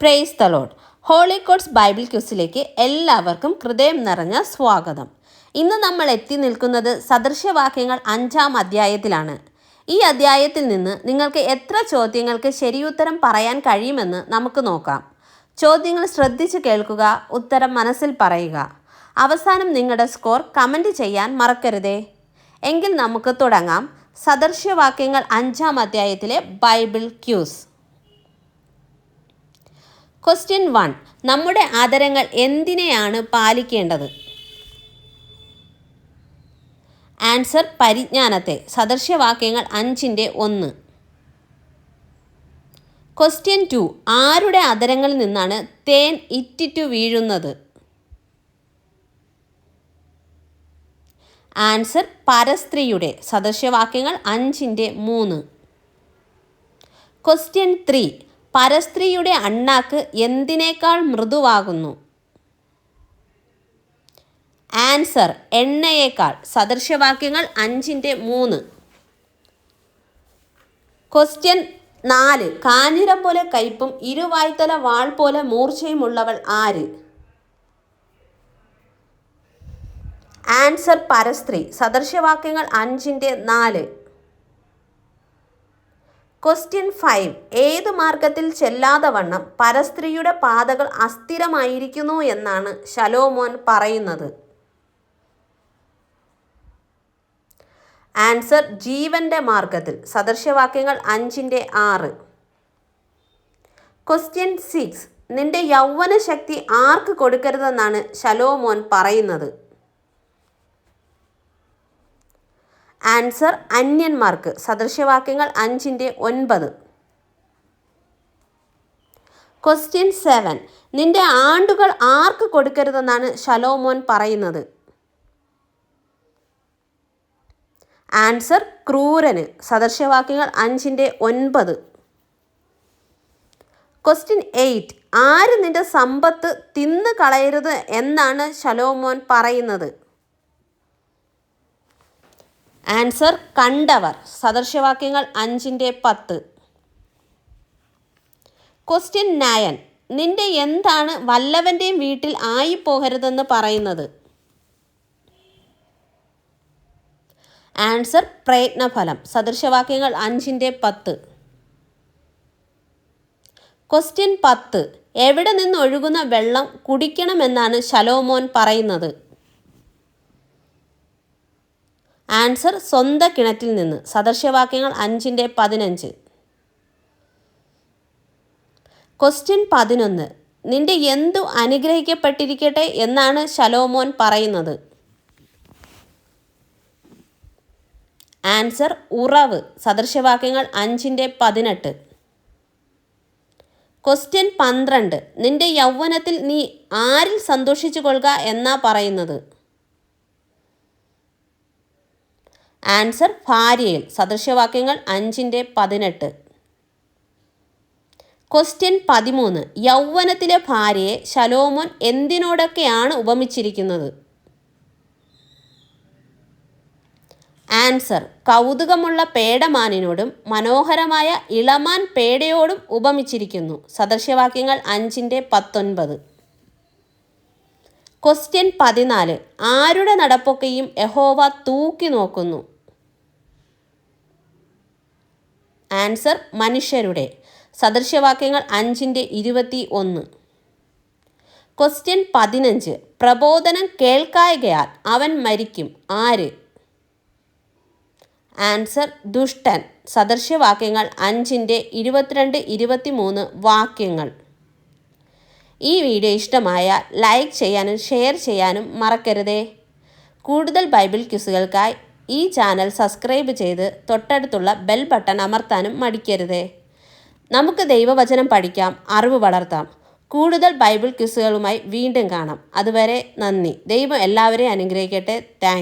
Price the Lord. Holy Quotes Bible ക്വിസിലേക്ക് എല്ലാവർക്കും ഹൃദയം നിറഞ്ഞ സ്വാഗതം. ഇന്ന് നമ്മൾ എത്തി നിൽക്കുന്നത് സദൃശ്യവാക്യങ്ങൾ 5-ാം അധ്യായത്തിലാണ്. ഈ അധ്യായത്തിൽ നിന്ന് നിങ്ങൾക്ക് എത്ര ചോദ്യങ്ങൾക്ക് ശരിയുത്തരം പറയാൻ കഴിയുമെന്ന് നമുക്ക് നോക്കാം. ചോദ്യങ്ങൾ ശ്രദ്ധിച്ച് കേൾക്കുക, ഉത്തരം മനസ്സിൽ പറയുക. അവസാനം നിങ്ങളുടെ സ്കോർ കമൻറ്റ് ചെയ്യാൻ മറക്കരുതേ. എങ്കിൽ നമുക്ക് തുടങ്ങാം. സദൃശ്യവാക്യങ്ങൾ 5-ാം അധ്യായത്തിലെ ബൈബിൾ ക്യൂസ്. ക്വസ്റ്റ്യൻ 1. നമ്മുടെ ആദരങ്ങൾ എന്തിനെയാണ് പാലിക്കേണ്ടത്? ആൻസർ പരിജ്ഞാനത്തെ. സദൃശ്യവാക്യങ്ങൾ 5-1. ക്വസ്റ്റ്യൻ 2. ആരുടെ ആദരങ്ങളിൽ നിന്നാണ് തേൻ ഇറ്റിറ്റു വീഴുന്നത്? ആൻസർ പരസ്ത്രീയുടെ. സദൃശ്യവാക്യങ്ങൾ 5-3. ക്വസ്റ്റ്യൻ 3. പരസ്ത്രീയുടെ അണ്ണാക്ക് എന്തിനേക്കാൾ മൃദുവാകുന്നു? ആൻസർ എണ്ണയേക്കാൾ. സദൃശ്യവാക്യങ്ങൾ 5-3. ക്വസ്റ്റ്യൻ 4. കാഞ്ഞിരം പോലെ കയ്പും ഇരുവായ്ത്തല വാൾ പോലെ മൂർച്ചയുമുള്ളവൾ ആര്? ആൻസർ പരസ്ത്രീ. സദൃശ്യവാക്യങ്ങൾ 5-4. ക്വസ്റ്റ്യൻ 5. ഏത് മാർഗത്തിൽ ചെല്ലാതെ വണ്ണം പരസ്ത്രീയുടെ പാതകൾ അസ്ഥിരമായിരിക്കുന്നു എന്നാണ് ശലോമോൻ പറയുന്നത്? ആൻസർ ജീവന്റെ മാർഗത്തിൽ. സദൃശ്യവാക്യങ്ങൾ 5-6. ക്വസ്റ്റ്യൻ 6. നിന്റെ യൗവന ശക്തി ആർക്ക് കൊടുക്കരുതെന്നാണ് ശലോമോൻ പറയുന്നത്? ആൻസർ അന്യന്മാർക്ക്. സദൃശ്യവാക്യങ്ങൾ 5-9. ക്വസ്റ്റ്യൻ 7. നിന്റെ ആണ്ടുകൾ ആർക്ക് കൊടുക്കരുതെന്നാണ് ശലോമോൻ പറയുന്നത്? ആൻസർ ക്രൂരന്. സദൃശ്യവാക്യങ്ങൾ 5-9. ക്വസ്റ്റ്യൻ 8. ആര് നിന്റെ സമ്പത്ത് തിന്നു കളയരുത് എന്നാണ് ശലോമോൻ പറയുന്നത്? ആൻസർ കണ്ടവർ. സദൃശ്യവാക്യങ്ങൾ 5-10. ക്വസ്റ്റ്യൻ 9. നിന്റെ എന്താണ് വല്ലവൻ്റെയും വീട്ടിൽ ആയിപ്പോകരുതെന്ന് പറയുന്നത്? ആൻസർ പ്രയത്നഫലം. സദൃശ്യവാക്യങ്ങൾ 5-10. ക്വസ്റ്റ്യൻ 10. എവിടെ നിന്ന് ഒഴുകുന്ന വെള്ളം കുടിക്കണമെന്നാണ് ശലോമോൻ പറയുന്നത്? ആൻസർ സ്വന്തം കിണറ്റിൽ നിന്ന്. സദൃശ്യവാക്യങ്ങൾ 5-15. ക്വസ്റ്റ്യൻ 11. നിന്റെ എന്തു അനുഗ്രഹിക്കപ്പെട്ടിരിക്കട്ടെ എന്നാണ് ശലോമോൻ പറയുന്നത്? ആൻസർ ഉറവ്. സദൃശ്യവാക്യങ്ങൾ 5-18. ക്വസ്റ്റ്യൻ 12. നിന്റെ യൗവനത്തിൽ നീ ആരിൽ സന്തോഷിച്ചു കൊള്ളുക എന്നാ പറയുന്നത്? ആൻസർ ഭാര്യയിൽ. സദൃശ്യവാക്യങ്ങൾ 5-18. ക്വസ്റ്റ്യൻ 13. യൗവനത്തിലെ ഭാര്യയെ ശലോമോൻ എന്തിനോടൊക്കെയാണ് ഉപമിച്ചിരിക്കുന്നത്? ആൻസർ കൗതുകമുള്ള പേടമാനിനോടും മനോഹരമായ ഇളമാൻ പേടയോടും ഉപമിച്ചിരിക്കുന്നു. സദൃശ്യവാക്യങ്ങൾ 5-19. ക്വസ്റ്റ്യൻ 14. ആരുടെ നടപ്പൊക്കെയും യഹോവ തൂക്കി നോക്കുന്നു? ആൻസർ മനുഷ്യരുടെ. സദൃശ്യവാക്യങ്ങൾ 5-21. ക്വസ്റ്റ്യൻ 15. പ്രബോധനം കേൾക്കായ്കയാൽ അവൻ മരിക്കും. ആര്? ആൻസർ ദുഷ്ടൻ. സദൃശ്യവാക്യങ്ങൾ 5-22-23 വാക്യങ്ങൾ. ഈ വീഡിയോ ഇഷ്ടമായാൽ ലൈക്ക് ചെയ്യാനും ഷെയർ ചെയ്യാനും മറക്കരുതേ. കൂടുതൽ ബൈബിൾ ക്വിസുകൾക്കായി ഈ ചാനൽ സബ്സ്ക്രൈബ് ചെയ്ത് തൊട്ടടുത്തുള്ള ബെൽ ബട്ടൺ അമർത്താനും മടിക്കരുതേ. നമുക്ക് ദൈവവചനം പഠിക്കാം, അറിവ് വളർത്താം. കൂടുതൽ ബൈബിൾ ക്വിസുകളുമായി വീണ്ടും കാണാം. അതുവരെ നന്ദി. ദൈവം എല്ലാവരെയും അനുഗ്രഹിക്കട്ടെ. താങ്ക്